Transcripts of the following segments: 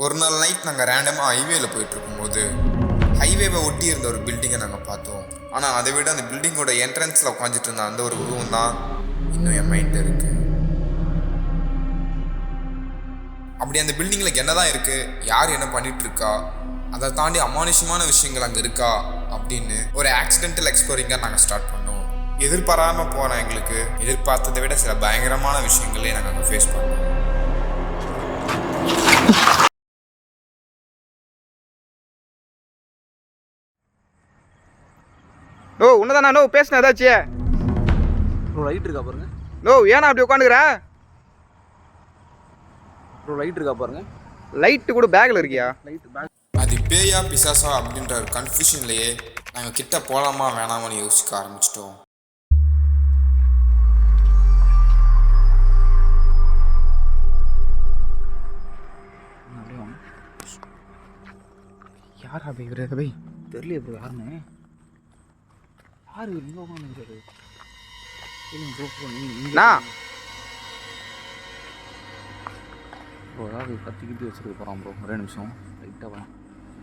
ஒரு நாள் நைட் நாங்கள் ரேண்டமாக ஹைவேல போயிட்டு இருக்கும்போது ஹைவேவை ஒட்டி இருந்த ஒரு பில்டிங்கை நாங்கள் பார்த்தோம். ஆனால் அதை விட அந்த பில்டிங்கோட என்ட்ரன்ஸில் உட்காந்துட்டு இருந்த அந்த ஒரு உருவம் தான் இன்னும் என் மைண்டில் இருக்கு. அப்படி அந்த பில்டிங்கில் என்ன தான் இருக்குது, யார் என்ன பண்ணிட்டு இருக்கா, அதை தாண்டி அமானுஷமான விஷயங்கள் அங்கே இருக்கா அப்படின்னு ஒரு ஆக்சிடென்டல் எக்ஸ்ப்ளோரிங்காக நாங்கள் ஸ்டார்ட் பண்ணோம். எதிர்பாராமல் போன எங்களுக்கு எதிர்பார்த்ததை விட சில பயங்கரமான விஷயங்களே நாங்கள் அங்கே ஃபேஸ் பண்ணோம். நோ உன்னதானா? நோ பேசுன ஏதாச்சு? ப்ரோ லைட் இருக்கா பாருங்க. நோ ஏன்னா அப்படி உட்காந்துக்கிற? ப்ரோ லைட் இருக்கா பாருங்க. லைட்டு கூட பேக்கில் இருக்கியா? லைட் பேக். அது பேயா பிசாசா அப்படின்ற ஒரு கன்ஃபியூஷன்லேயே நாங்கள் கிட்ட போகலாமா வேணாமான்னு யோசிக்க ஆரம்பிச்சிட்டோம். யாரா பை இவரு? பை தெரியல ப்ரோ யாருன்னு. யாரு இங்கே உட்காந்துருக்காரு? ப்ரோ ப்ரோ நான் ப்ரோ ஏதாவது கத்திக்கிட்டு வச்சுருக்க போகிறான் ப்ரோ. ஒரே நிமிஷம் லைட்டாக வரேன்.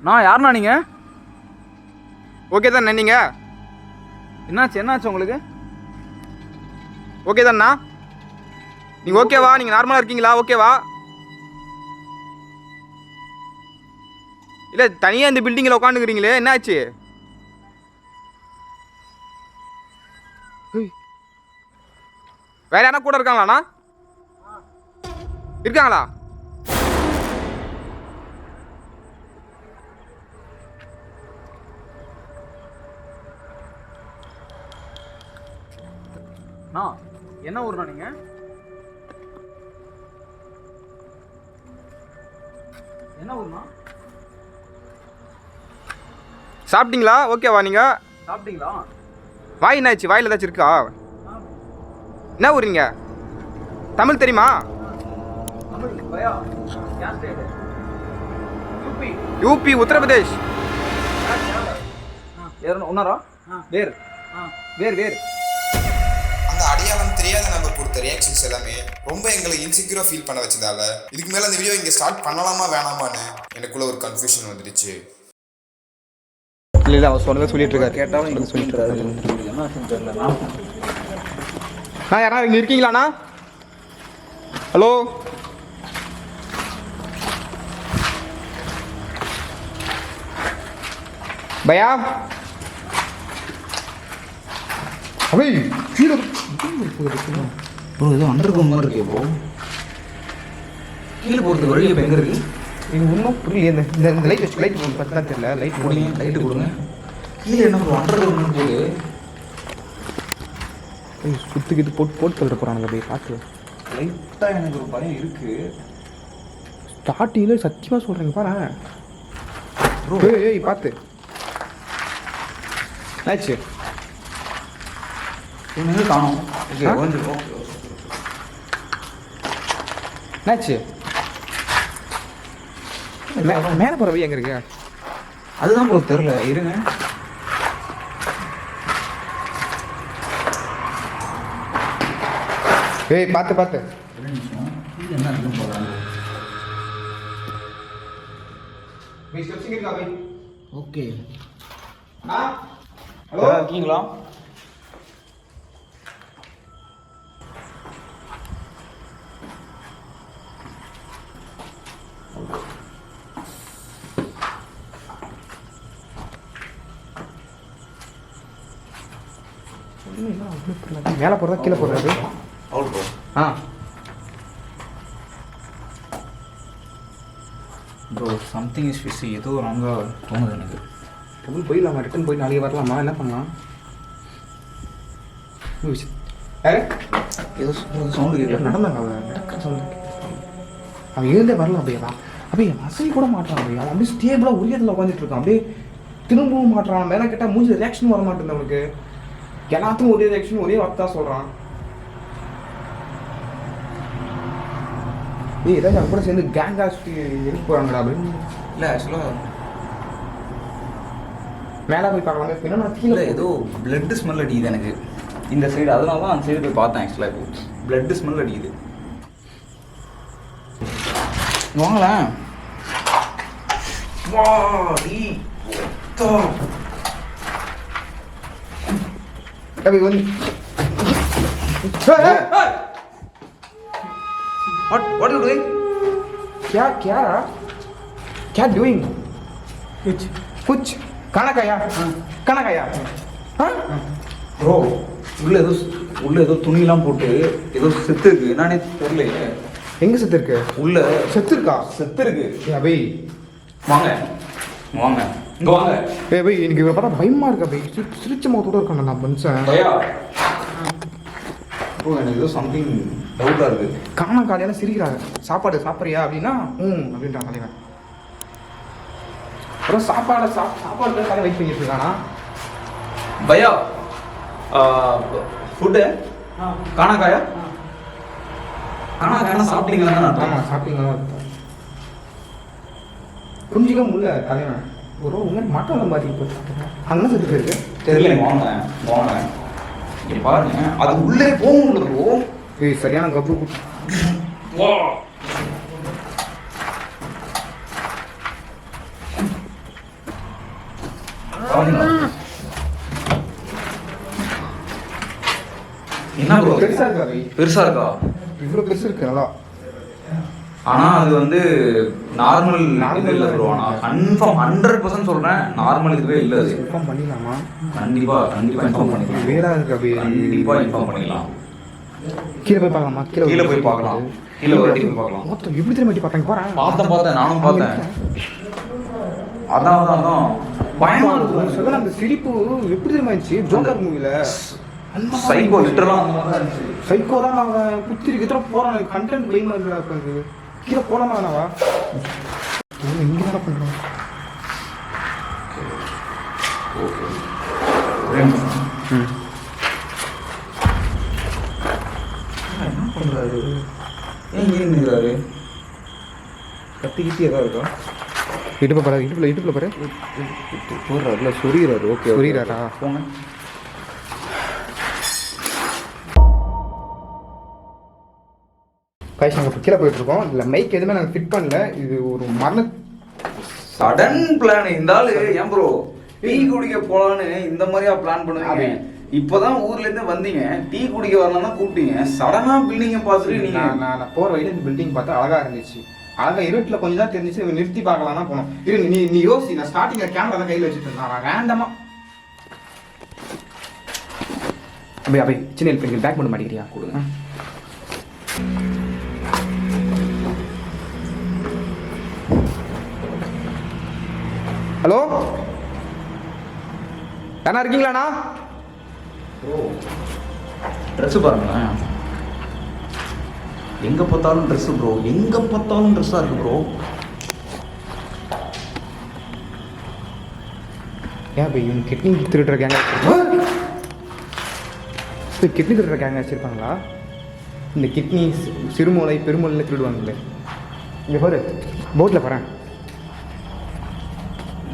நான் யாருண்ணா நீங்கள்? ஓகே தானே நீங்கள்? என்னாச்சு உங்களுக்கு? ஓகே தானண்ணா? நீங்கள் ஓகேவா? நீங்கள் நார்மலாக இருக்கீங்களா? ஓகேவா? இல்லை தனியாக இந்த பில்டிங்கில் உட்காந்துக்கிறீங்களே, என்னாச்சு? வேற யாரா கூட இருக்காங்களாண்ணா? இருக்காங்களா? என்ன ஊர்ண்ணா நீங்கள்? என்ன ஊர்ண்ணா? சாப்பிட்டீங்களா? ஓகேவா நீங்கள்? சாப்பிட்டீங்களா? வாய் என்னாச்சு? வாயில் ஏதாச்சும் இருக்கா? என்ன ஊருங்க? தமிழ் தெரியுமா? யூபி உத்தரப்பிரதேஷ். உன்னாரா? வேர் வேர் வேர். அந்த அடையாளம் தெரியாத நபர் கொடுத்த ரியாக்ஷன்ஸ் எல்லாமே ரொம்ப எங்களை இன்செக்யூராக ஃபீல் பண்ண வச்சதால இதுக்கு மேலே அந்த வீடியோ இங்கே ஸ்டார்ட் பண்ணலாமா வேணாமான்னு எனக்குள்ள ஒரு கன்ஃபியூஷன் வந்துடுச்சு. இல்லை அவர் சொல்லிட்டு இருக்காரு. கேட்டாலும் சொல்லிட்டு இருக்காரு. என்ன தெரியலண்ணா. யாரா இங்கே இருக்கீங்களாண்ணா? ஹலோ பயா அவை கீழே ப்ரோ ஏதோ அண்டர் கிரவுண்ட் மாதிரி இருக்கே ப்ரோ. கீழே போகிறதுக்கு வழி இப்போ எங்கே இருக்கு? இது ஒன்றும் புரியல. இந்த லைட் வச்சு லைட் பற்றி தான் தெரியல. லைட் கொடுங்க, லைட்டு கொடுங்க. கீழே என்ன ப்ரோ அண்டர் கிரவுண்ட் போகுது? சுற்றுக்கிட்டு போட்டு தள்ளிட போகிறானுங்க. போய் பார்த்து லைட்டாக எனக்கு ஒரு பயம் இருக்குது. ஸ்டார்டிங்கில் சத்தியமாக சொல்கிறேங்க பாரு ப்ரோ. ஏய் பார்த்து ஆச்சு ஒன்று காணும். என்னாச்சு? மேலே போகிற வை எங்கே இருக்கு? அதுதான் ப்ரோ தெரில. இருங்க. ஏய் பார்த்து என்ன இருக்கும் போகிறாங்க. ஓகே ஹலோ இருக்கீங்களா? மேலே போகிறதா கீழே போடுறது? அவ்வளோ. Bro something is fishy. ஏதோ நாங்கள் தோணுது எனக்கு. டபுள் போயிடலாமா? ரிட்டன் போய் நாளைக்கு வரலாமா? என்ன பண்ணலாம்? ஏதோ சவுண்டு கேட்கல. நடந்தாங்க அவன் நடக்கிற சவுண்டு. அவன் எழுந்தே வரலாம். அப்படியே அசை கூட மாட்டான். அவன் அப்படியே ஸ்டேபிளாக உரியத்தில் உட்காந்துட்டு இருக்கான். அப்படியே திரும்பவும் மாட்டான். மேலே கேட்டால் மூஞ்சி ரியாக்ஷனும் வர மாட்டேங்குது அவனுக்கு. எல்லாத்துக்கும் ஒரே ரியாக்ஷன், ஒரே வார்த்தை சொல்கிறான். ஏதாச்சும் அவன் கூட சேர்ந்து கேங்கா சுற்றி எடுத்து போகிறாங்கடா அப்படின்னு. இல்லை ஆக்சுவலாக மேலே போய் பார்க்கலாம். பின்னா கீழே ஏதோ பிளட்டு ஸ்மெல் அடிக்குது எனக்கு இந்த சைடு. அதனால தான் அந்த சைடு போய் பார்த்தேன். ஆக்சுவலாக இப்போ பிளட்டு ஸ்மெல் அடிக்குது. வாங்களேன். अबे one What are you doing? क्या क्या क्या डूइंग कुछ खाना खाया खाना खाया हाँ ப்ரோ உள்ள ஏதோ துணிலாம் போட்டு ஏதோ செத்து இருக்கு என்னன்னே தெரியல. எங்க செத்து இருக்கு உள்ள செத்து இருக்கா செத்து இருக்கு. அபி வாங்க வாங்க இங்க வாங்க. ஏய் பை எனக்கு இவரை பார்த்தா பயமா இருக்கு அபி சிரிச்ச முகத்தோட இருக்கான் நான் மனுஷன் பையா ப்ரோ எனக்கு ஏதோ சம்திங் டவுட்டா இருக்கு. காணா காலையில சிரிக்கிறாங்க சாப்பாடு சாப்பிட்றியா அப்படின்னா அப்படின்றான் தலைவன். அப்புறம் சாப்பாடு காலையில் வெயிட் பண்ணிட்டு இருக்கானா பையா ஃபுட்டு காணா காயா காணா காயா சாப்பிட்டீங்களா? ஆமாம் சாப்பிட்டீங்களா புரிஞ்சிக்க முடியல தலைவன் ஒரு உண்மையை மட்டும் மாற்றி போட்டு அங்கே செத்து போயிருக்கு தெரியல. வாங்க வாங்க இங்க பாருங்க அது உள்ளே போக முடியல ப்ரோ. ஏய் சரியான கப்பு வா என்ன ப்ரோ பெருசா இருக்கா பை பெருசா இருக்கா? இவ்வளோ பெருசு இருக்கு நல்லா ஆனா அது வந்து நார்மல் இது இல்ல ப்ரோ. ஆனா கன்ஃபார்ம் 100% சொல்றேன் நார்மல் இதுவே இல்ல. அது இன்ஃபார்ம் பண்ணிடலாமா கண்டிப்பா இன்ஃபார்ம் பண்ணிக்கலாம். வேறா இருக்கு அபி கண்டிப்பா இன்ஃபார்ம் பண்ணிக்கலாம். கீழே போய் பார்க்கலாமா கீழே போய் பார்க்கலாம். கீழே ஒரு வாட்டி போய் பார்க்கலாம். மொத்தம் எப்படி திரும்பி பார்த்தாங்க போறேன் பார்த்தேன் நானும் பார்த்தேன். அதான் பயமா இருக்கு. சொல்ல அந்த சிரிப்பு எப்படி தெரியுமா இருந்துச்சு ஜோக்கர் மூவில சைக்கோ லிட்டரலா சைக்கோ தான் அவன் குத்திருக்கு இத்தனை போறான் கண்டென்ட் பயமா இருக்கு கீழே போலாமா நாவா இங்க என்ன பண்றான் என்ன பண்றாரு? ஏன் இங்க நிக்கிறாரு? கத்திக்கிட்டே ஏதாவது இருக்கா இடுப்பு பாரு இடுப்புல பாரு போடுறாருல சொரிகிறாரு. ஓகே சொரிகிறாரா போங்க. கைஸ் நாங்கள் இப்போ கீழே போயிட்டு இருக்கோம் இல்லை மைக் எதுவுமே நாங்கள் ஃபிட் பண்ணல இது ஒரு மரண சடன் பிளான். இந்த ஆளு ஏன் ப்ரோ டீ குடிக்க போலான்னு இந்த மாதிரியா பிளான் பண்ணுவீங்க? இப்பதான் ஊர்ல இருந்து வந்தீங்க டீ குடிக்க வரலாம்னா கூப்பிட்டீங்க. சடனா பில்டிங்க பார்த்துட்டு நீங்க நான் போகிற வழியில் இந்த பில்டிங் பார்த்தா அழகாக இருந்துச்சு. அழகாக இருட்டில் கொஞ்சம் தான் தெரிஞ்சிச்சு நிறுத்தி பார்க்கலாம்னா போனோம். இரு நீ யோசி நான் ஸ்டார்டிங்கில் கேமரா தான் கையில் வச்சுட்டு இருந்தேன் நான் ரேண்டமாக அப்படியே சின்ன ஹெல்ப் பண்ணி பேக் பண்ண மாட்டேங்கிறியா கொடுங்க. ஹலோ யாரா இருக்கீங்களாண்ணா? ப்ரோ ட்ரெஸ் பாருங்களேன். எங்க பார்த்தாலும் ட்ரெஸ் ப்ரோ. எங்க பார்த்தாலும் ட்ரெஸ்ஸா இருக்கு ப்ரோ. ஏன் பை இவங்க கிட்னி திருடுற கேங்க கிட்னி திருடுற கேங்க வச்சுருப்பாங்களா? இந்த கிட்னி சிறுமூளை பெருமூளையில் திருடுவாங்களே. இங்கே பாரு போட்டில் போகிறேன்.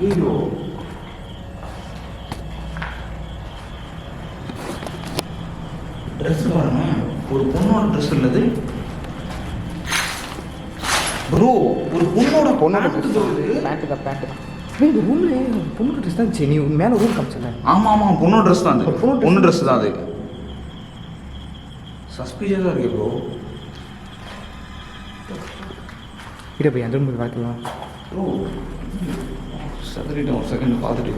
ஐயோ ட்ரெஸ் பாருங்க. ஒரு பொண்ணோட ட்ரெஸ் இல்லது ப்ரோ. ஒரு பொண்ணோட பேண்ட்டு தான் இந்த ரூம்ல பொண்ணு ட்ரெஸ் தான் இருந்துச்சு. நீ மேலே ரூம் காமிச்சல. ஆமா பொண்ணோட ட்ரெஸ் தான் அது. பொண்ணு ட்ரெஸ் தான் அது. இருக்கு சஸ்பீஷியஸா இருக்கு ப்ரோ. இட போய் அந்த ரூம் போய் பார்க்கலாம். ப்ரோ சதுரிட்ட ஒரு செகண்ட் பார்த்துட்டு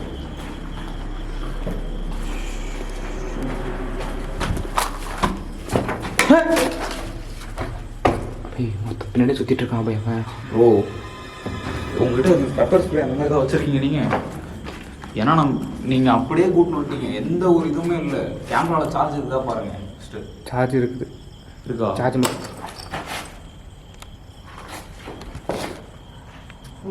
மொத்த பின்னாடி சுற்றிட்டு இருக்கான் பை அவன். ப்ரோ உங்ககிட்ட பெப்பர் ஸ்ப்ரே அந்த மாதிரி தான் வச்சுருக்கீங்க நீங்கள். ஏன்னா நீங்கள் அப்படியே கூட்டின்னு வந்துட்டீங்க. எந்த ஒரு இதுவுமே இல்லை. கேமராவில் சார்ஜ் இருக்குதா பாருங்கள் ஃபஸ்ட்டு. சார்ஜ் இருக்குது இருக்கா? சார்ஜ் ஓ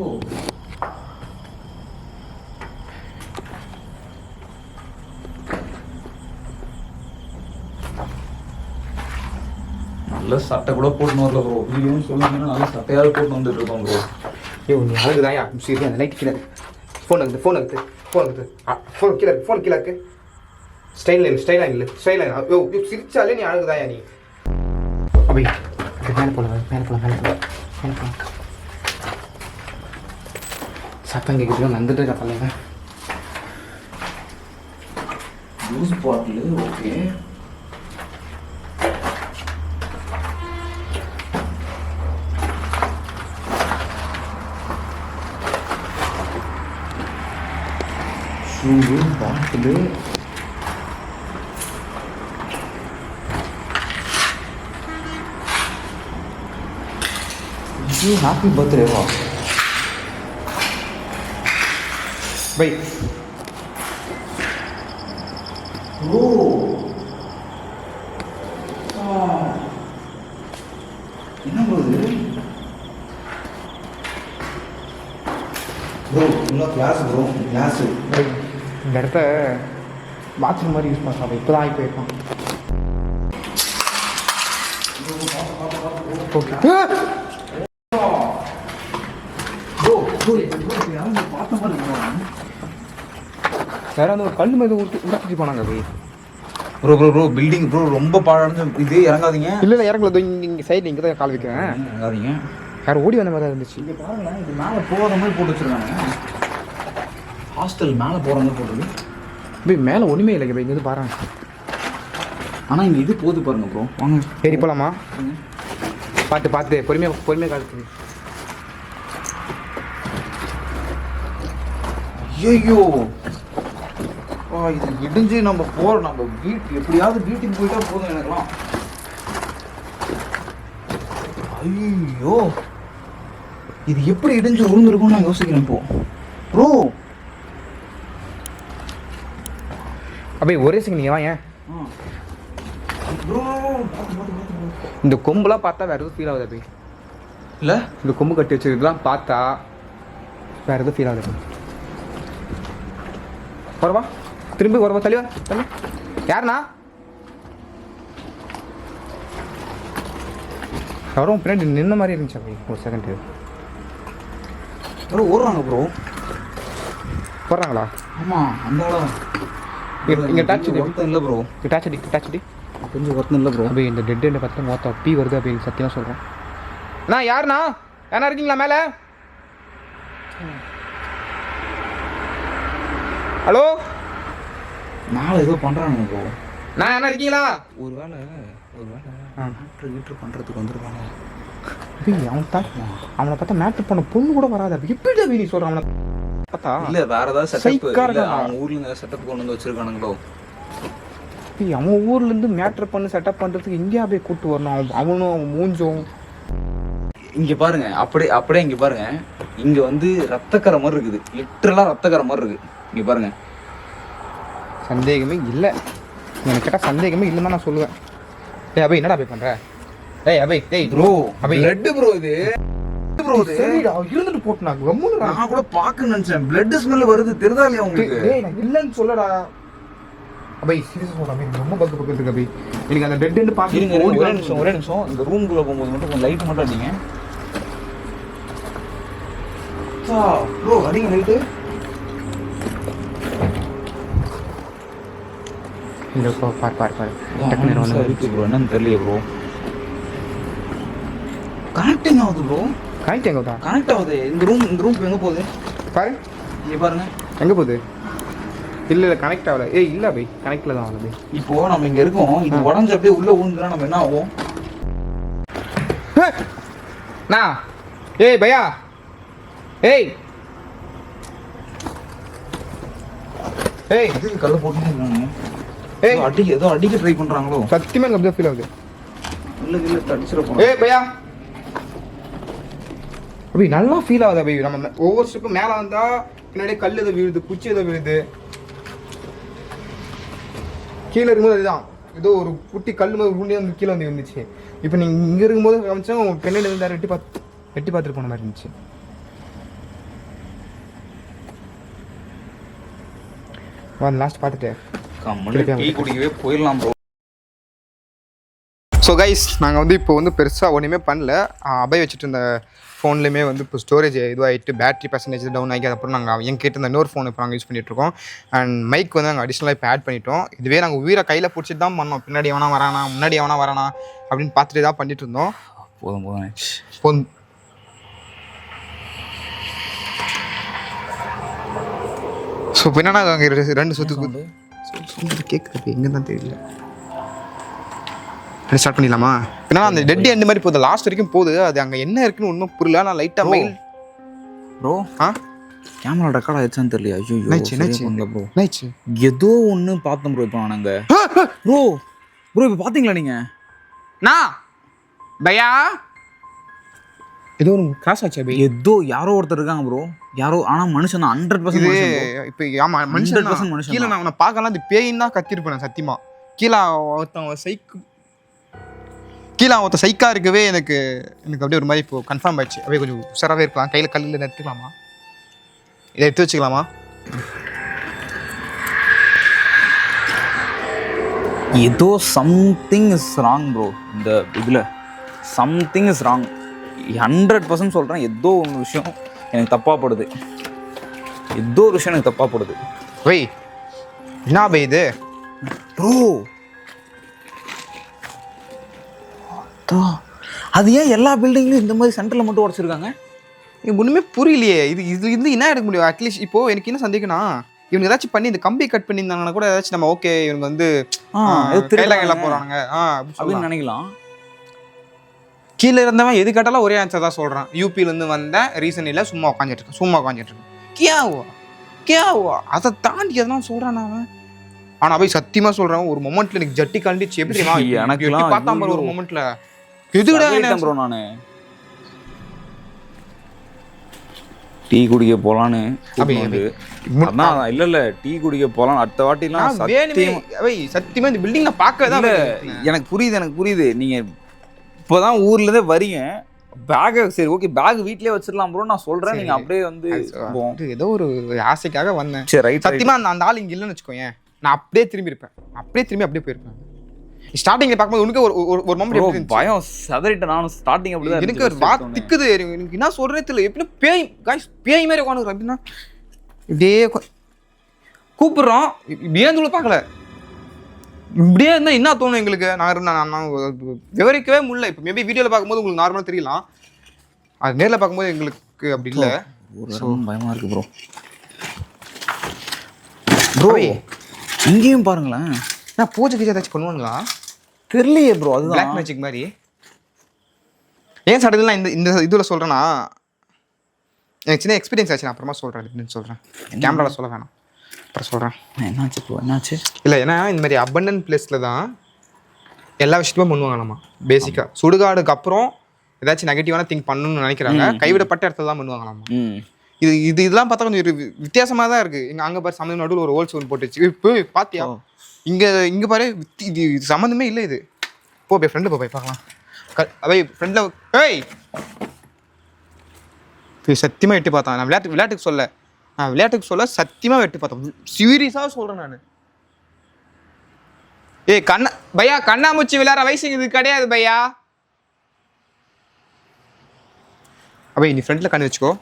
நல்ல சட்டை கூட போட்டுன்னு வரல ப்ரோ. வீடியோன்னு சொல்லுங்கன்னா நல்ல சட்டையாவது போட்டு வந்துட்டு இருக்கோம் ப்ரோ. நீ அழகுதாயா சரி அந்த லைட் கீழே ஃபோன் கீழே இருக்கு ஸ்டைலாக இல்லை சிரிச்சாலே நீ அழகுதாயா நீ அப்படி மேலே போகலாம் சத்தம் கேட்குறது வந்துட்டு இருக்கா தலைவன். Juice bottle okay. ஷூ பாட்டில் இது ஹாப்பி பர்த்டேவா? பை ஓ என்ன போகுது ப்ரோ? இன்னும் கிளாஸ் ப்ரோ, கிளாஸு. பை இந்த இடத்த பாத்ரூம் மாதிரி யூஸ் பண்ணுறான். இப்போ தான் ஆகி போயிருக்கான். ஓகே பார்த்த மாதிரி வேற அந்த ஒரு கல் மேலே உடச்சிட்டு போனாங்க போய். Bro bro bro building bro ரொம்ப பாழடைஞ்சு இது. இறங்காதீங்க. இல்லை இல்லை இறங்கல. இங்கே சைடில் இங்கே தான் கால் வைக்கிறேன். இறங்காதீங்க. யாரும் ஓடி வந்த மாதிரி தான் இருந்துச்சு. இங்கே பாருங்களேன், இது மேலே போகிற மாதிரி போட்டு வச்சுருக்காங்க. ஹாஸ்டல் மேலே போகிற மாதிரி போட்டுருக்கு. போய் மேலே ஒன்றுமே இல்லைங்க போய் இங்கே பாருங்க. ஆனால் இங்கே இது போது பாருங்க ப்ரோ. வாங்க ஏறி போகலாமா? பார்த்து பார்த்து பொறுமையாக காலத்துக்கு. ஐயோ இது இடிஞ்சு நம்ம எப்படியாவது வீட்டுக்கு போயிட்டா போதும் எனக்குலாம். ஐயோ இது எப்படி இடிஞ்சு உருந்துருக்கும்னு நான் யோசிக்கிறேன் இப்போ ப்ரோ. அப்படியே ஒரே செகண்ட் நீங்கள் வாங்க. ப்ரோ இந்த கொம்புலாம் பார்த்தா வேறு எதுவும் ஃபீல் ஆகுது அப்படி இல்லை? இந்த கொம்பு கட்டி வச்சுருக்கலாம் பார்த்தா வேறு எதுவும் ஃபீல் ஆகுது. வரவா திரும்பி வரவா தள்ளிவா தள்ளி. யாருண்ணா? யாரும் பின்னாடி நின்ன மாதிரி இருந்துச்சு அப்படி ஒரு செகண்ட். ப்ரோ ஓடுறாங்க ப்ரோ. போடுறாங்களா? ஆமாம் அந்த இங்கே டாச் ஒருத்தன் இல்லை ப்ரோ. டாச் அடி கொஞ்சம் ஒருத்தன் இல்லை ப்ரோ. அப்படி இந்த டெட் எண்டை பார்த்து மொத்தம் பீ வருது அப்படி சத்தியமாக சொல்கிறேன். அண்ணா யாருண்ணா? யாரா இருக்கீங்களா மேலே? ஹலோ மேலே ஏதோ பண்ணுறானுங்க ப்ரோ. நான் என்ன இருக்கீங்களா? ஒரு வேலை வீட்டு பண்ணுறதுக்கு வந்துருக்காங்க. அவனை பார்த்தா மேட்ரு பண்ண பொண்ணு கூட வராது. அப்படி எப்படி அப்படி நீ சொல்கிறான்? அவனை பார்த்தா இல்லை வேற ஏதாவது சைக்கா செட்டப் இருக்கான். அவங்க ஊர்ல செட்டப் கொண்டு வந்து வச்சிருக்கானுங்களோ. அவன் ஊர்லேருந்து மேட்ரு பண்ணி செட்டப் பண்ணுறதுக்கு இங்கேயா போய் கூப்பிட்டு வரணும்? அவனும் அவன் மூஞ்சும். இங்கே பாருங்க, அப்படியே இங்கே பாருங்க. இங்கே வந்து ரத்தக்கரை மாதிரி இருக்குது. லிட்டரலாக ரத்தக்கரை மாதிரி இருக்கு. இங்கே பாருங்க. சந்தேகமே இல்லை. எனக்கு கேட்டால் சந்தேகமே இல்லைன்னு நான் சொல்லுவேன். டேய் அபய் என்னடா போய் பண்ணுற? டேய் அபய் டேய் ப்ரோ அபய் பிளட் ப்ரோ இது. ப்ரோ இது சரிடா இருந்துட்டு போட்டுனா கம்முன்னு. நான் கூட பார்க்க நினைச்சேன். பிளட் ஸ்மெல் வருது தெரியுதா இல்லையா உங்களுக்கு? டேய் நான் இல்லைன்னு சொல்லடா அபய். சீரியஸாக சொல்கிறேன் அபய். ரொம்ப பக்கு பக்கம் இருக்கு அபய். எனக்கு அந்த டெட் எண்டு இருங்க பார்த்து ஒரே நிமிஷம். இந்த ரூம்குள்ளே போகும்போது மட்டும் கொஞ்சம் லைட் மட்டும் அடிங்க. ப்ரோ அடிங்க லைட்டு. இந்த பார் டக்குனு வந்து இருக்கு ப்ரோ. என்னன்னு தெரியல ப்ரோ. கனெக்டிங் ஆகுது ப்ரோ. கனெக்ட் எங்கே தான் கனெக்ட் ஆகுது. இந்த ரூம் எங்கே போகுது பாரு. இங்கே பாருங்க எங்கே போகுது? இல்லை கனெக்ட் ஆகல. ஏய் இல்லை பை கனெக்டில் தான் ஆகுது. இப்போ நம்ம இங்கே இருக்கோம். இது உடஞ்சு அப்படியே உள்ளே விழுந்துனா நம்ம என்ன ஆகும்? நான் ஏய் பையா ஏய் ஏய் இதுக்கு கல்ல போட்டுன்னு இருக்காங்க. ஏய் ஏதோ அடிக்க ட்ரை பண்றாங்களோ? சத்தியமா எனக்கு அப்படியே ஃபீல் ஆகுது. இல்ல அடிச்சிட போறோம். ஏய் பையா அப்படி நல்லா ஃபீல் ஆகுது அபி. நம்ம ஒவ்வொரு ஸ்டெப்பும் மேலே வந்தா பின்னாடியே கல் எதை விழுது, குச்சி எதை விழுது. கீழே இருக்கும்போது அதுதான் ஏதோ ஒரு குட்டி கல் மாதிரி உருண்டே வந்து கீழே வந்து இருந்துச்சு. இப்போ நீங்கள் இங்கே இருக்கும்போது காமிச்சோம் பின்னாடி இருந்தார் எட்டி பார்த்துட்டு போன மாதிரி இருந்துச்சு. லாஸ்ட் பார்த்துட்டு டீ குடிக்கவே போயிடலாம் ப்ரோ. ஸோ கைஸ் நாங்கள் வந்து இப்போ வந்து பெருசாக ஒன்றுமே பண்ணல. அபய் வச்சுட்டு இருந்த ஃபோன்லேயுமே வந்து இப்போ ஸ்டோரேஜ் இதுவாகிட்டு பேட்டரி பர்சன்டேஜ் டவுன் ஆகி அதுக்கப்புறம் நாங்கள் என் கேட்டு இந்த இன்னொரு ஃபோன் இப்போ நாங்கள் யூஸ் பண்ணிகிட்ருக்கோம். அண்ட் மைக் வந்து நாங்கள் அடிஷ்னலாக இப்போ ஆட் பண்ணிட்டோம். இதுவே நாங்கள் உயிரை கையில் பிடிச்சிட்டு தான் பண்ணோம். பின்னாடி எவனா வரானா முன்னாடி எவனா வரானா அப்படின்னு பார்த்துட்டு தான் பண்ணிட்டு இருந்தோம். போதும் போதும் ஸோ இப்போ என்னன்னா அங்கே ரெண்டு சொத்து கேட்குறது எங்கே தான் தெரியல. ஸ்டார்ட் பண்ணிடலாமா? ஏன்னா அந்த டெட் எண்ட் மாதிரி போகுது, லாஸ்ட் வரைக்கும் போகுது. அது அங்கே என்ன இருக்குன்னு ஒன்றும் புரியல. நான் லைட்டாக மைல் ப்ரோ கேமரா ரெக்கார்ட் ஆயிடுச்சான்னு தெரியல. ஐயோ ப்ரோ ஏதோ ஒன்று பார்த்தோம் ப்ரோ. இப்போ நாங்கள் ப்ரோ இப்போ பார்த்தீங்களா நீங்கள்? நான் பையா ஏதோ ஒரு கிராஸ் ஆச்சு. ஏதோ யாரோ ஒருத்தர் இருக்காங்க ப்ரோ, யாரோ. ஆனால் மனுஷன் தான் 100%. இப்போ ஆமாம் மனுஷன் மனுஷன். கீழே நான் அவனை பார்க்கலாம், அது பேயின்னு தான் கத்திருப்பேன் சத்தியமா. கீழே ஒருத்தன் சைக்கா இருக்கவே எனக்கு அப்படியே ஒரு மாதிரி இப்போ கன்ஃபார்ம் ஆயிடுச்சு. அப்படியே கொஞ்சம் உஷாராகவே இருக்கலாம். கையில் கல்லில் நிறுத்திக்கலாமா? இதை எடுத்து வச்சுக்கலாமா? ஏதோ சம்திங் இஸ் ராங் ப்ரோ. இந்த இதில் சம்திங் இஸ் ராங். 100% சொல்கிறேன். ஏதோ ஒரு விஷயம் எனக்கு தப்பாகப்படுது. வெய் என்ன பை இது ப்ரோ? அது ஏன் எல்லா பில்டிங்லையும் இந்த மாதிரி சென்டரில் மட்டும் உடச்சிருக்காங்க? எனக்கு ஒன்றுமே புரியலையே. இதுல இருந்து என்ன எடுக்க முடியும்? அட்லீஸ்ட் இப்போ எனக்கு என்ன சந்தேகம்னா, இவங்க ஏதாச்சும் பண்ணி இந்த கம்பி கட் பண்ணியிருந்தாங்கன்னா கூட ஏதாச்சும் நம்ம ஓகே இவங்க வந்து கையில போறாங்க அப்படின்னு நினைக்கலாம். கீழே இருந்தவன் எது கேட்டாலும் ஒரே ஆன்சர் தான் சொல்றான். யூபியிலேருந்து வந்தேன், ரீசன் இல்லை, சும்மா உட்காந்துட்டு இருக்கேன். கேவா அதை தாண்டி எதனா சொல்றான் அவன். ஆனா போய் சத்தியமா சொல்றேன், ஒரு மொமெண்ட்ல எனக்கு ஜட்டி கண்டிச்சு. எப்படி எனக்கு பார்த்தா பாரு ஒரு மொமெண்ட்ல எதுடா ப்ரோ. நான் டீ குடிக்க போலான்னு இல்ல டீ குடிக்க போலாம் அடுத்த வாட்டிலாம் சத்தியமா இந்த பில்டிங் நான் பார்க்கவே தான். எனக்கு புரியுது. நீங்க இப்போதான் ஊர்ல இருந்தே வரீங்க. பேக் சரி ஓகே, பேக் வீட்லயே வச்சிடலாம் ப்ரோ. நான் சொல்றேன், நீங்க அப்படியே வந்து ஏதோ ஒரு ஆசைக்காக வந்தேன். சரி ரைட். சத்தியமா அந்த ஆள் இங்க இல்லைன்னு வச்சுக்கோங்க, நான் அப்படியே திரும்பி இருப்பேன். அப்படியே போயிருப்பேன். ஸ்டார்டிங்ல பார்க்கும்போது உனக்கு ஒரு மொமெண்ட் பயம் சதறிட்டு. நானும் ஸ்டார்டிங் அப்படிதான் எனக்கு ஒரு வார்த்தை திக்குது. எனக்கு என்ன சொல்றேன்னு தெரியல. எப்படி பேய் மாதிரி உட்காந்துக்கிறேன். அப்படின்னா இப்படியே கூப்பிடுறோம், ஏன் பார்க்கல. இப்படியே இருந்தா என்ன தோணும் எங்களுக்கு? நான் விவரிக்கவே முடியல. இப்போ மேபி வீடியோவில் பார்க்கும்போது உங்களுக்கு நார்மலாக தெரியலாம், அது நேரில் பார்க்கும்போது எங்களுக்கு அப்படி இல்லை. பயமா இருக்கு ப்ரோ. இங்கேயும் பாருங்களேன். நான் பூஜை கீஜை ஏதாச்சும் பண்ணுவாங்களா தெரியலையே ப்ரோ. அது பிளாக் மேஜிக் மாதிரி. ஏன் சடன்ல நான் இந்த இதில் சொல்கிறேன்னா, எனக்கு சின்ன எக்ஸ்பீரியன்ஸ் ஆச்சு. நான் அப்புறமா சொல்கிறேன். கேமராவில் சொல்ல வேணாம், அப்புறம் சொல்கிறேன். என்னாச்சு ப்ரோ? என்னாச்சு? இல்லை, ஏன்னா இந்த மாதிரி அபண்டன்ட் பிளேஸில் தான் எல்லா விஷயத்தையும் பண்ணுவாங்க. நம்ம பேசிக்காக சுடுகாடுக்கு அப்புறம் ஏதாச்சும் நெகட்டிவான திங்க் பண்ணணும்னு நினைக்கிறாங்க. கைவிடப்பட்ட இடத்துல தான் பண்ணுவாங்க. நம்ம இதெல்லாம் பார்த்தா கொஞ்சம் வித்தியாசமாக தான் இருக்குது. அங்கே பாரு சம்மந்தம் நடுவில் ஒரு ஹோல் ஸ்டோன் போட்டுச்சு. இப்போ பார்த்தியா? இங்கே பாரு, இது சம்மந்தமே இல்லை. இது போய் ஃப்ரெண்டு போய் பார்க்கலாம். ஃப்ரெண்டில் சத்தியமாக எட்டி பார்த்தான். நான் விளையாட்டுக்கு சொல்ல சத்தியமாக எட்டி பார்த்தேன். சீரியஸாக சொல்கிறேன் நான். பையா கண்ணாமூச்சி விளையாடுற வயசு இது கிடையாது பையா. அவை நீ ஃப்ரெண்டில் கண்ணு வச்சுக்கோ.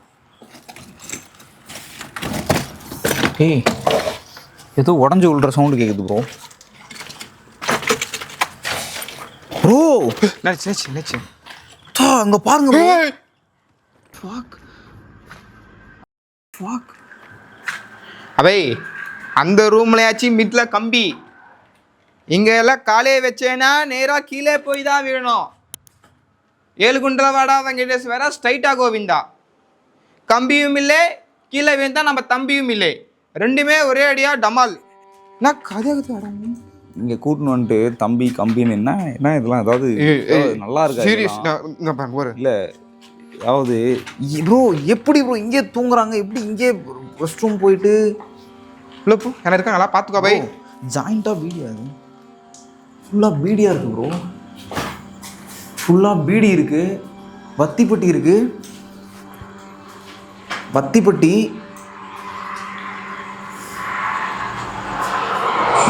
ஏதோ உடஞ்சி விழுற சவுண்டு கேட்குது ப்ரோ. என்னாச்சு? அங்கே பாருங்க. அவை அந்த ரூம்லயாச்சும் மிட்ல கம்பி, இங்க எல்லாம் காலையை வச்சேன்னா நேரா கீழே போய் தான் விழணும். 7 குண்டல வாடா வெங்கடேஷ் வேற ஸ்ட்ரைட்டா கோவிந்தா. கம்பியும் இல்லை, கீழே விழுந்தா நம்ம தம்பியும் இல்லை, ரெண்டுமே ஒரே அடியா டமால். நான் கதை இங்க கூட்டின்னு வந்துட்டு தம்பி கம்பின்னு என்ன இதெல்லாம் ஏதாவது நல்லா இருக்கா? சீரியஸ் இல்ல அதாவது ப்ரோ எப்படி ப்ரோ இங்கே தூங்குறாங்க? எப்படி இங்கே ரெஸ்ட் ரூம் போயிட்டு இல்லை ப்ரோ என்ன இருக்காங்க நல்லா பார்த்துக்கோ பை. ஜாயிண்டாக பீடியா? அது ஃபுல்லாக பீடியாக இருக்குது ப்ரோ. ஃபுல்லாக பீடி இருக்குது. வத்திப்பட்டி இருக்குது.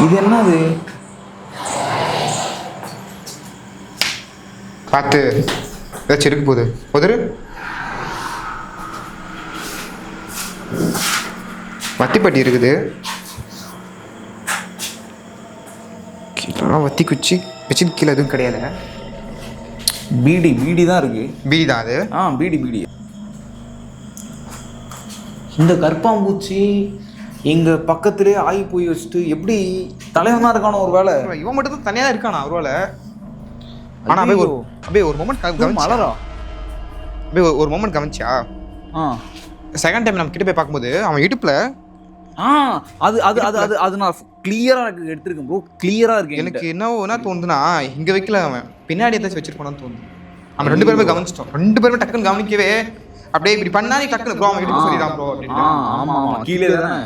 இது என்னது? பார்த்து ஏதாச்சும் இருக்கு போகுது. உதரு வத்திப்பட்டி இருக்குது. வத்தி குச்சி வச்சு கீழே எதுவும் கிடையாது. பீடி தான் இருக்கு. பீடி தான் அது. பீடி. இந்த கற்பாம்பூச்சி இங்க பக்கத்துலேயே ஆகி போய் வச்சுட்டு எப்படி தலைவன் தான் இருக்கானோ ஒரு வேலை. இவன் மட்டும் தான் தனியாக இருக்கானா ஒருவேளை. ஆனால் அப்படியே ஒரு மொமெண்ட் கவனிச்சு மலரா அப்படியே ஒரு மொமெண்ட் கவனிச்சியா? செகண்ட் டைம் நம்ம கிட்ட போய் பார்க்கும்போது அவன் இடுப்புல அது அது அது அது அது நான் கிளியராக எடுத்திருக்கேன் ப்ரோ. கிளியராக இருக்கு. எனக்கு என்ன தோணுதுன்னா இங்கே வைக்கல, அவன் பின்னாடி ஏதாச்சும் வச்சிருப்பானு தோணுது. அவன் 2 பேருமே கவனிச்சிட்டோம். 2 பேருமே டக்குன்னு கவனிக்கவே அப்படியே இப்படி பண்ணா நீ டக்குன்னு ப்ரோ அவன் இடுப்பு சரிதான் ப்ரோ அப்படின்னு. ஆமாம் கீழே தானே.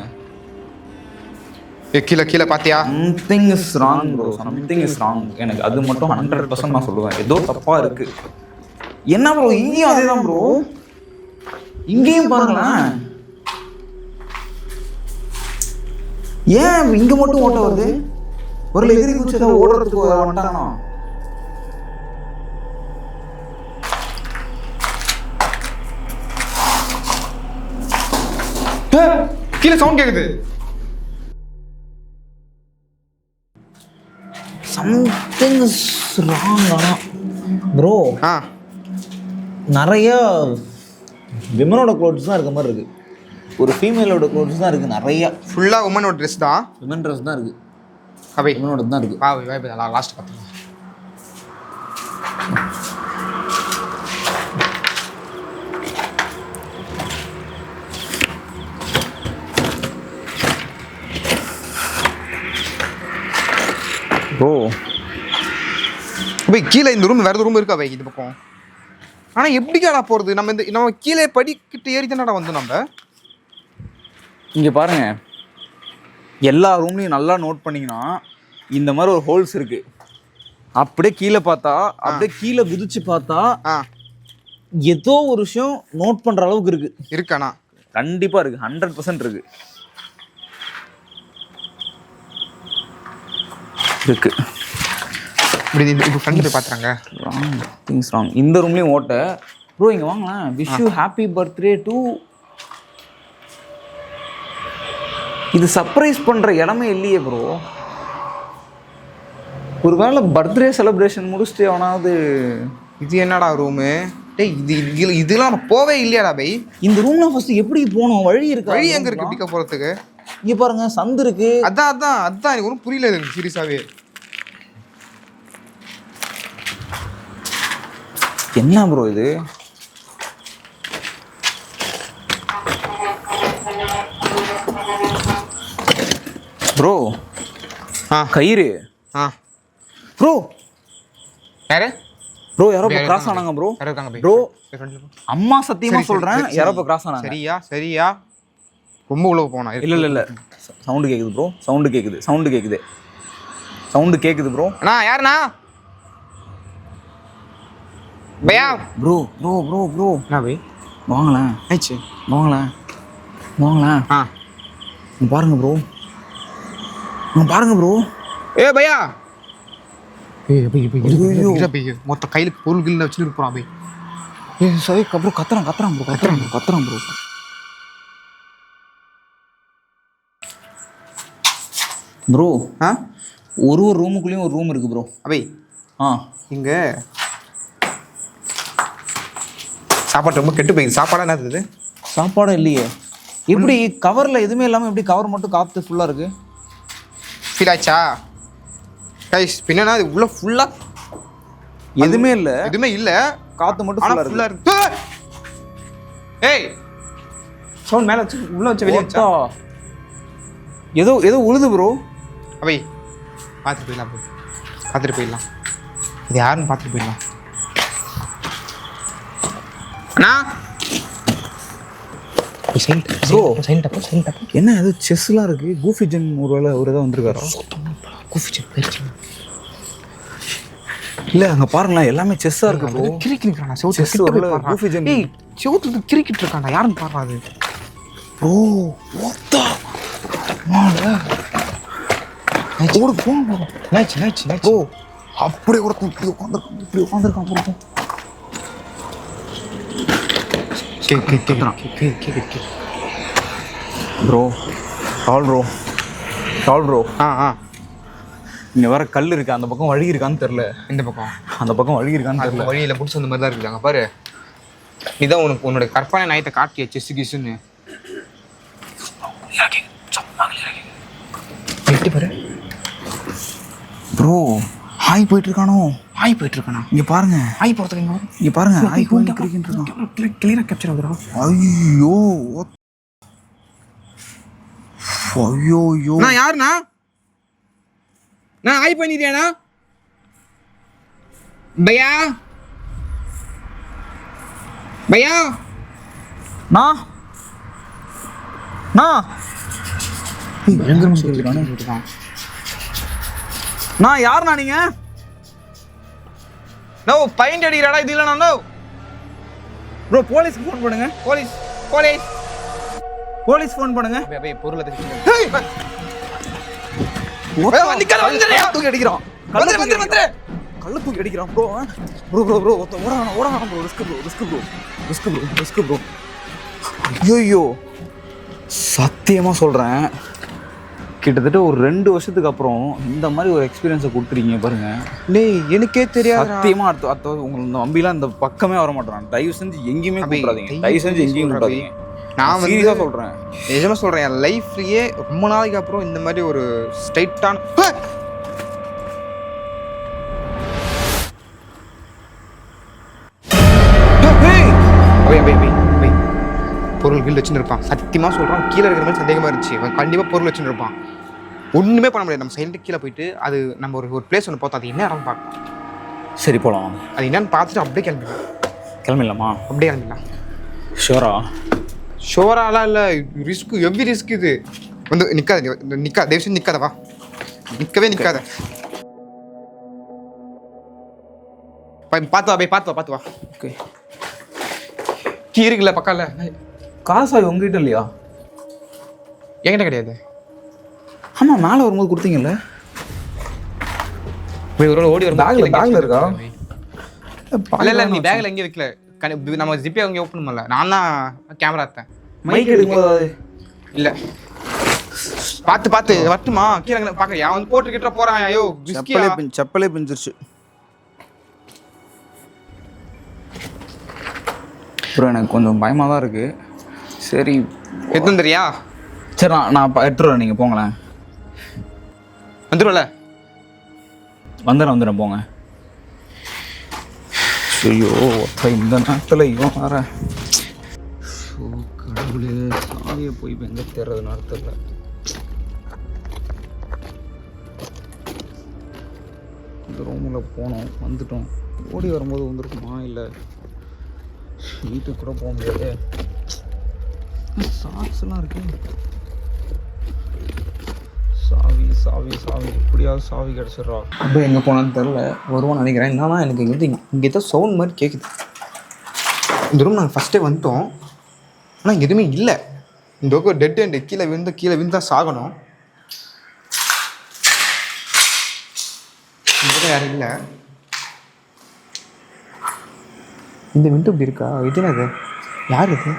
கீழே பாத்தியா? Something is wrong bro, something is wrong. எனக்கு அது மட்டும் 100% நான் சொல்லுவேன். ஏதோ தப்பா இருக்கு. என்ன ப்ரோ இங்கேயும் அதே தான் ப்ரோ. இங்கேயும் பாருங்களேன். ஏன் இங்க மட்டும் ஓட்ட வருது? ஒரு எதிரி குச்சி ஓடுறதுக்கு வந்துட்டானா? கீழே சவுண்ட் கேக்குது. Something is wrong. ஆனா ப்ரோ நிறைய விமனோட க்ளோத்ஸ் தான் இருக்க மாதிரி இருக்கு. ஒரு ஃபீமேலோட க்ளோத்ஸ் தான் இருக்கு நிறைய. ஃபுல்லாக உமனோட ட்ரெஸ் தான். விமன் ட்ரெஸ் தான் இருக்கு. அவை விமனோட தான் இருக்கு. லாஸ்ட் பார்த்துக்கலாம். ப்ரோ போய் கீழே இந்த ரூம் வேறு ரூம் இருக்கா வை இந்த பக்கம். ஆனால் எப்படிக்காடா போகிறது? நம்ம கீழே படிக்கிட்டு ஏறி தானடா வந்து நம்ம. இங்கே பாருங்க, எல்லா ரூம்லையும் நல்லா நோட் பண்ணிங்கன்னா இந்த மாதிரி ஒரு ஹோல்ஸ் இருக்கு. அப்படியே கீழே பார்த்தா, அப்படியே கீழே குதிச்சு பார்த்தா ஏதோ ஒரு விஷயம் நோட் பண்ணுற அளவுக்கு இருக்கு. இருக்காண்ணா? கண்டிப்பாக இருக்கு. 100% இருக்கு. இருக்கு. இப்போ ஃப்ரெண்டு போய் பார்த்துறாங்க. Things wrong. இந்த ரூம்லேயும் ஓட்ட. ப்ரோ இங்கே வாங்கலாம். Wish you happy birthday to. இது சர்ப்ரைஸ் பண்ணுற இடமே இல்லையே ப்ரோ. ஒரு வேளை பர்த்டே செலிப்ரேஷன் முடிச்சுட்டு அவனாவது. இது என்னடா ரூமு? டேய் இதெல்லாம் நம்ம போவே இல்லையாடா பை? இந்த ரூம்ல ஃபர்ஸ்ட் எப்படி போகணும்? வழி இருக்கு. வழி எங்கே இருக்கு பிடிக்க போகிறதுக்கு? இங்கே பாருங்க, சந்து இருக்கு. அதான் எனக்கு ஒன்றும் புரியல எனக்கு சீரியஸாகவே. என்ன ப்ரோ இது? ப்ரோ கயிறு. ப்ரோ யாரு ப்ரோ? யாரோ கிராஸ் ஆனாங்க ப்ரோ. ப்ரோ அம்மா சத்தியமா சொல்றேன், யாரோ கிராஸ் ஆனாங்க. சரியா ரொம்ப உள்ள போனா. இல்ல சவுண்ட் கேக்குது ப்ரோ. சவுண்ட் கேக்குது ப்ரோ. அண்ணா யாருண்ணா? பையா ப்ரோ என்ன பை? வாங்களேன். ஆயிடுச்சு வாங்களேன். பாருங்க ப்ரோ. ஏ பையா மொத்த கையில பொருள்கள் வச்சுட்டு போறான் பை. சரி ப்ரோ கத்துறான் ப்ரோ. ப்ரோ ஒரு ரூமுக்குள்ளேயும் ஒரு ரூம் இருக்கு ப்ரோ. அவை இங்க சாப்பாடு ரொம்ப கெட்டு போயிடுது. சாப்பாடா என்ன இருக்குது? சாப்பாடும் இல்லையே. எப்படி கவரில் எதுவுமே இல்லாமல் எப்படி கவர் மட்டும் காற்று ஃபுல்லாக இருக்கு? ஃபீல் ஆச்சா கைஸ்? பின்னா இது உள்ள ஃபுல்லாக எதுவுமே இல்லை. காற்று மட்டும் ஃபுல்லாக இருக்கு. ஏய் சவுண்ட் மேலே வச்சு உள்ள வச்சு வெளியே வச்சா ஏதோ உழுது ப்ரோ. அவை பார்த்துட்டு போயிடலாம். இது யாருன்னு பார்த்துட்டு போயிடலாம். அண்ணா என்ன அது செஸ்லாம் இருக்கு? கூஃபி ஜென் ஒரு வேளை ஒரு இதாக வந்திருக்காரா? இல்லை அங்கே பாருங்களேன், எல்லாமே செஸ்ஸாக இருக்கு ப்ரோ. கிரிக்கிட்டு கூஃபி ஜென் செவத்துக்கு கிரிக்கிட்டு இருக்காண்டா. யாருன்னு பாடுறாது ப்ரோ? ஓத்தா ப்ரோ அப்படியே ஒருத்தன் இப்படி உட்காந்துருக்கான் ப்ரோ. ப்ரோ டால் ப்ரோ. இங்கே வேற கல் இருக்கு. அந்த பக்கம் வழி இருக்கான்னு தெரில. இந்த பக்கம் அந்த பக்கம் வழி இருக்கான்னு தெரியல. வழியில் பிடிச்சி அந்த மாதிரி தான் இருக்காங்க பாரு. இதான் உனக்கு உன்னோட கற்பனை நயத்தை காட்டிய செஸ்ஸு கிஸ்ஸுன்னு. எட்டு பாரு ப்ரோ ஹாய் போயிட்டு இருக்கானோ. ஆய் போயிட்டு இருக்கானா? இங்க பாருங்க, ஆய் போகிறதுக்கு இங்க பாருங்க, ஹாய் போயிட்டு கிளியராக கேப்சர் ஆகுதுடா. ஐயோ ஐயோ நான் யாருண்ணா? நான் ஆய் பண்ணிட்டியாண்ணா? பையா பையா நான் பயங்கரமா சொல்லிருக்கானே. நான் யாருண்ணா நீங்க? நோ பையன் அடிக்கிறாடா இது இல்லைண்ணா. நோ ப்ரோ போலீஸ்க்கு ஃபோன் பண்ணுங்க. போலீஸ் போலீஸ் போலீஸ் ஃபோன் பண்ணுங்க. பொருளை தூக்கி அடிக்கிறான். கள்ள தூக்கி அடிக்கிறான் bro. Bro ஓடான bro. Risk bro. ஐயோ சத்தியமா சொல்றேன், கிட்டத்தட்ட ஒரு 2 வருஷத்துக்கு அப்புறம் இந்த மாதிரி ஒரு எக்ஸ்பீரியன்ஸை கொடுத்துருக்கீங்க பாருங்க. டேய் எனக்கே தெரியாது. சத்தியமா அடுத்த உங்களுக்கு இந்த அம்பிலாம் இந்த பக்கமே வர மாட்டேறான். தயவு செஞ்சு எங்கேயுமே கூப்பிடாதீங்க. நான் சீரியஸா சொல்றேன், நிஜமா சொல்றேன். என் லைஃப்லயே ரொம்ப நாளைக்கு அப்புறம் இந்த மாதிரி ஒரு ஸ்ட்ரைட்டான பொருள் கீழே வச்சுன்னு இருப்பான். சத்தியமா சொல்றான், கீழே இருக்கிற மாதிரி சந்தேகமா இருந்துச்சு. அவன் கண்டிப்பா பொருள் வச்சுன்னு இருப்பான். ஒண்ணுமே பண்ண முடியாது. நம்ம சைலண்ட் கீழே போயிட்டு அது நம்ம ஒரு பிளேஸ் ஒன்று பார்த்தோம். அது என்ன இடம் பார்க்கணும். சரி போலாம். அது என்னன்னு பார்த்துட்டு அப்படியே கிளம்பிடலாமா? அப்படியே கிளம்பிடலாம். ஷோராலாம் இல்லை, ரிஸ்க்கு ஹெவி ரிஸ்க். இது வந்து நிற்காத தயவு செஞ்சு நிற்காத. வா நிற்காத. பார்த்து வா. ஓகே கீ இருக்குல்ல பக்கால. காசா உங்ககிட்ட இல்லையா? என்கிட்ட கிடையாது. ஆமா மேலே வரும்போது கொடுத்தீங்கல்ல. ஓடி வரும். பேக்ல இருக்கா? இல்லை நீ பேக்கில் எங்கேயும் வைக்கல. நம்ம ஜிப்பே அங்கே ஓப்பன் பண்ணல. நான் தான் கேமரா எடுத்தேன். மைக் எடுக்கும்போது இல்லை பார்த்து வரட்டுமா? கீழே பார்க்க அவன் வந்து போட்டுக்கிட்ட போறான். ஐயோ செப்பலே பிஞ்சிருச்சு. அப்புறம் எனக்கு கொஞ்சம் பயமாக தான் இருக்கு. சரி தெரியா? சரி நான் எடுத்துருவேன், நீங்கள் போங்களேன். வந்துடும்ல? வந்துடுறேன் போங்க. ஐயோ இந்த நேரத்தில் இவன் வர. கடவுளே சாவியை போய் இப்போ எங்கே தேர்றது நேரத்தில். இந்த ரூமில் போனோம், வந்துட்டோம். ஓடி வரும்போது வந்துருக்குமா? இல்லை வீட்டுக்கு கூட போக முடியாது. சாக்ஸ்லாம் இருக்கு. சாவி எப்படியாவது சாவி கிடச்சிட்றா. அப்போ எங்கே போனான்னு தெரில. வருவான்னு நினைக்கிறேன். என்னன்னா எனக்கு இங்கே ஏதோ சவுண்ட் மாதிரி கேட்குது. இந்த ரூம் நாங்கள் ஃபஸ்ட்டே வந்துட்டோம், ஆனால் இங்கே எதுவுமே இல்லை. இந்த பக்கம் டெட் அண்ட் கீழே விழுந்தா சாகணும். இந்த பக்கம் யாரும் இல்லை. இந்த விண்டோ இப்படி இருக்கா? இது என்னது? யார் இது?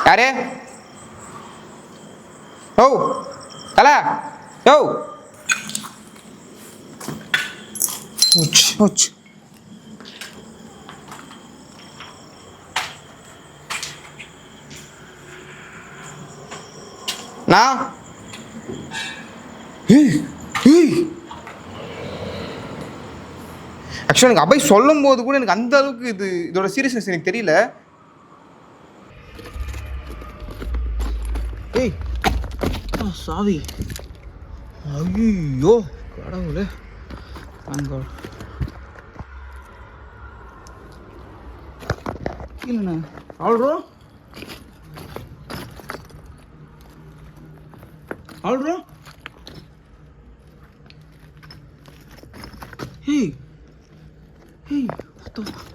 யாரு? ஓ தல யோ நான் ஆக்சுவலாக எனக்கு அபய் சொல்லும் போது கூட எனக்கு அந்த அளவுக்கு இதோட சீரியஸ்னஸ் எனக்கு தெரியல. ஏய் சாவி. ஐயோ கடவுளே. இல்லைண்ணே ஆல்ரோ Hey, what the fuck?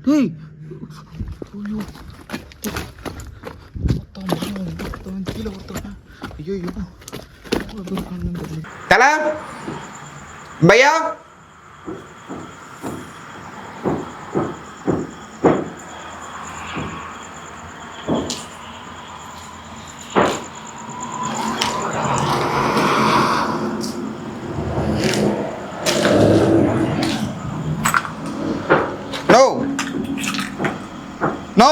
Hey, ஐயோ கீழே ஒருத்தவன். ஐயோ தல பையா நோ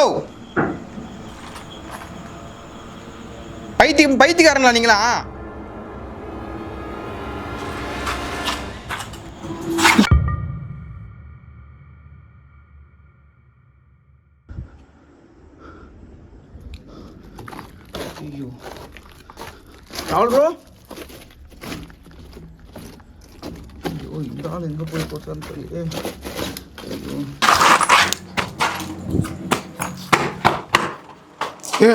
பைத்தியக்காரங்களா நீங்களா? ஐயோ ராகுல் ப்ரோ. ஐயோ இந்த ஆள் எங்கே போய் போட்டான்னு தெரியல. ஐயோ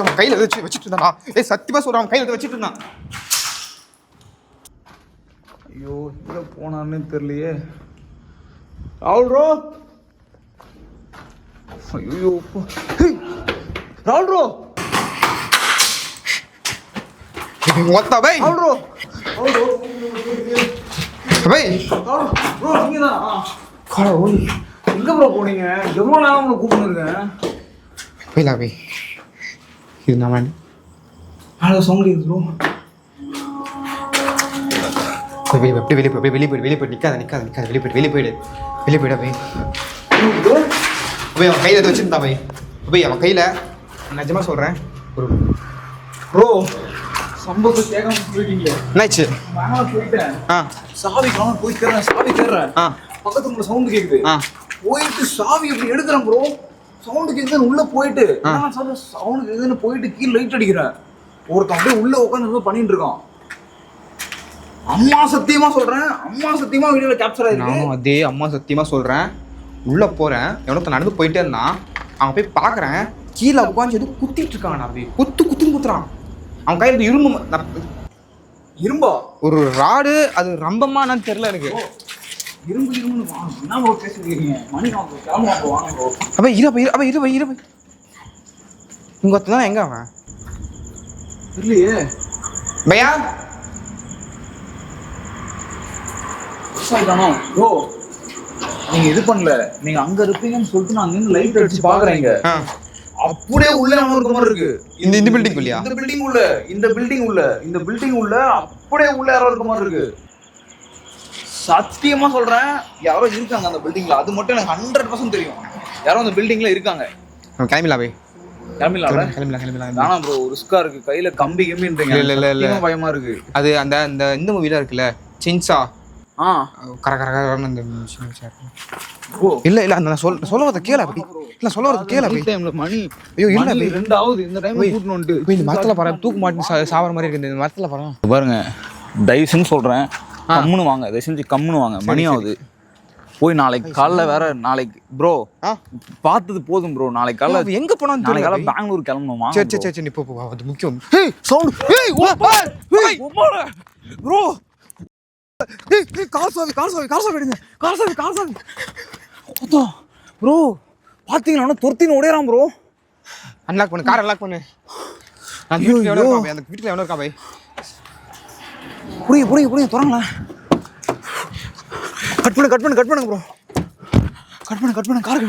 அவன் கையில் வச்சுட்டு இருந்தானா? சத்தியமா சொல்றான், அவன் கையில் வச்சுட்டு இருந்தான். ஐயோ எங்கே போனான்னு தெரியலையே. ராகுல் ப்ரோ. ஐயோ ராகுல் ப்ரோ. ஒத்தா பை ராகுல் ப்ரோ. பை ப்ரோ நீங்கள் தான் எங்கே ப்ரோ போனீங்க? எவ்வளோ நேரம் உங்களை கூப்பிட்டுருக்கேன். போயிலா பை. இது நான் ஹலோ சவுண்ட் கேட்குது ப்ரோ. வெளியே போயிடு நிக்காத வெளியே போயிடு போய் அவன் கையில் எதை வச்சுருந்தான் போய் அவன் கையில் நிஜமா சொல்கிறேன் ஒரு ப்ரோ சம்பவத்தை கேட்காம போயிட்டீங்களே. என்னாச்சு? போயிட்டேன். ஆ சாவி காணோம் போய் தேடுறேன். சாவி தேடுறேன். ஆ பக்கத்துல உங்களை சவுண்டு கேட்குது. ஆ போயிட்டு சாவி எப்படி எடுக்கிறேன் ப்ரோ. சவுண்டு கேட்குதுன்னு உள்ள போயிட்டு நான் சொல்ற சவுண்டு கேட்குதுன்னு போயிட்டு கீழே லைட் அடிக்கிறேன். ஒருத்தன் அப்படியே உள்ள உட்காந்து பண்ணிட்டு இருக்கான். அம்மா சத்தியமா சொல்றேன், அம்மா சத்தியமா வீடியோல கேப்சர் ஆயிருக்கு. நானும் அதே அம்மா சத்தியமா சொல்கிறேன். உள்ளே போகிறேன், எவ்வளோ நடந்து போயிட்டே இருந்தான். அவன் போய் பார்க்குறேன், கீழே உட்காந்து எதுவும் குத்திட்டு இருக்கான். அப்படி குத்துன்னு குத்துறான். அவன் கையில் இரும்பா ஒரு ராடு, அது ரம்பமா என்னன்னு தெரியல எனக்கு. இரும்பு என்ன ப்ரோ பேசிருக்கீங்க? மணி வாங்க கிளம்புவா ப்ரோ. வாங்க ப்ரோ. அப்ப இரு உங்க தான் எங்க அவன் இல்லையே பையா ப்ரோ. நீங்க இது பண்ணல, நீங்க அங்க இருப்பீங்கன்னு சொல்லிட்டு நான் அங்க லைட் அடிச்சு பாக்குறேங்க. அப்படியே உள்ள இருக்க மாதிரி இருக்கு. இந்த பில்டிங் இல்லையா? இந்த பில்டிங் உள்ள இந்த பில்டிங் உள்ள அப்படியே உள்ள யாரோ இருக்க மாதிரி இருக்கு. சத்தியமா சொல்றேன், யாரோ இருக்காங்க அந்த பில்டிங்ல. அது மட்டும் எனக்கு 100% தெரியும். யாரோ அந்த பில்டிங்ல இருக்காங்க. கிளம்பிடலாம். தானா ப்ரோ ரிஸ்கா இருக்கு. கையில கம்பி கம்பின்றீங்க. இல்ல பயமா இருக்கு. அது அந்த அந்த இந்த மூவில இருக்குல்ல சின்சா. கரகரகரன்னு அந்த இல்ல அந்த சொல்ல வரத கேள அப்படி. இல்ல சொல்ல வரத கேள அப்படி. டைம்ல மணி ஐயோ இல்ல 2 ஆகுது. இந்த டைம்ல கூட்டணும்ட்டு இந்த மரத்துல பாரு, தூக்கு மாட்டி சாவற மாதிரி இருக்கு. இந்த மரத்துல பாரு பாருங்க. தயவு செஞ்சு சொல்றேன், கம்முன்னு வாங்க. தயவு செஞ்சு கம்முன்னு வாங்க. மணி ஆகுது. போய் நாளைக்கு காலைல வேற நாளைக்கு ப்ரோ பார்த்தது போதும் ப்ரோ. நாளைக்கு காலைல எங்க போனா நாளைக்கு காலைல பெங்களூர் கிளம்பணுமா? சரி நீ போ அது முக்கியம். ஏய் சவுண்ட் ஏய் ஓபன் ப்ரோ. ஏய் கார் சாவி எடுங்க. கார் சாவி ஓதோ ப்ரோ. பாத்தீங்களா துரத்தின ஓடிறான் ப்ரோ. அன்லாக் பண்ணு, கார் அன்லாக் பண்ணு. நான் வீட்டுல எவ்வளவு இருக்கா பை? அந்த வீட்டுல எவ்வளவு இருக்கா பை? புரியுங்க தொடங்கலாம். கட் பண்ணு ப்ரோ. கட் பண்ணு கார்